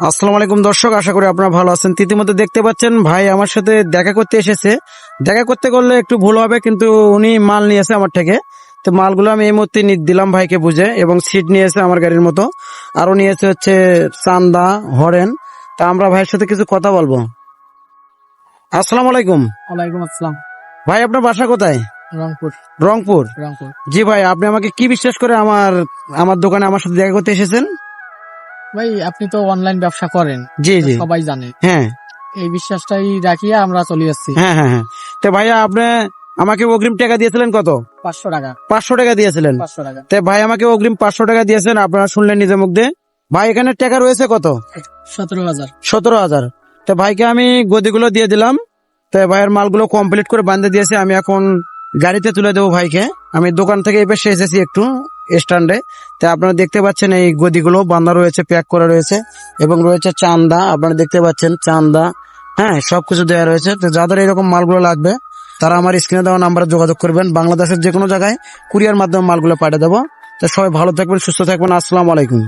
আসসালামু আলাইকুম দর্শক, আশা করি আপনারা ভালো আছেন। ইতিমধ্যে দেখতে পাচ্ছেন ভাই আমার সাথে দেখা করতে এসেছে। দেখা করতে করলে একটু ভুল হবে, কিন্তু উনি মাল নিয়েছে আমার থেকে। তো মালগুলো আমি এই মুহূর্তে দিলাম ভাইকে বুঝে, এবং সিট নিয়েছে আমার গাড়ির মতো, আরো নিয়েছে হচ্ছে চান্দা, হরেন। তা আমরা ভাইয়ের সাথে কিছু কথা বলবো। আসসালামু আলাইকুম। ওয়ালাইকুম আসসালাম। ভাই আপনার বাসা কোথায়? রংপুর। রংপুর। রংপুর। জি ভাই, আপনি আমাকে কি বিশ্বাস করে আমার আমার দোকানে আমার সাথে দেখা করতে এসেছেন? ভাই আপনি তো অনলাইন ব্যবসা করেন, জি জি। সবাই জানে। হ্যাঁ এই বিশ্বাসটাই রাখিয়ে আমরা চলে যাচ্ছি। হ্যাঁ হ্যাঁ হ্যাঁ। তো ভাইয়া আপনি আমাকে অগ্রিম টাকা দিয়েছিলেন কত? 500 টাকা। 500 টাকা দিয়েছিলেন। 500 টাকা। তো ভাই আমাকে অগ্রিম 500 টাকা দিয়েছেন, আপনারা শুনলেন নিজের মুখ দিয়ে। ভাই এখানে টাকা রয়েছে কত? 17,000। 17,000। তো ভাইকে আমি গদিগুলো দিয়ে দিলাম। তো ভাইয়ের মালগুলো কমপ্লিট করে বাঁধে দিয়েছে, আমি এখন গাড়িতে তুলে দেবো ভাইকে। আমি দোকান থেকে এই পাশে এসেছি একটু স্ট্যান্ডে। তো আপনারা দেখতে পাচ্ছেন এই গদিগুলো বাঁধা রয়েছে, প্যাক করা রয়েছে, এবং রয়েছে চান্দা, আপনারা দেখতে পাচ্ছেন চান্দা। হ্যাঁ, সবকিছু দেওয়া রয়েছে। তো যাদের এরকম মালগুলো লাগবে তারা আমার স্ক্রিনে দেওয়া নাম্বারে যোগাযোগ করবেন। বাংলাদেশের যে কোনো জায়গায় কুরিয়ার মাধ্যমে মালগুলো পাঠিয়ে দেবো। তো সবাই ভালো থাকবেন, সুস্থ থাকবেন। আসসালামু আলাইকুম।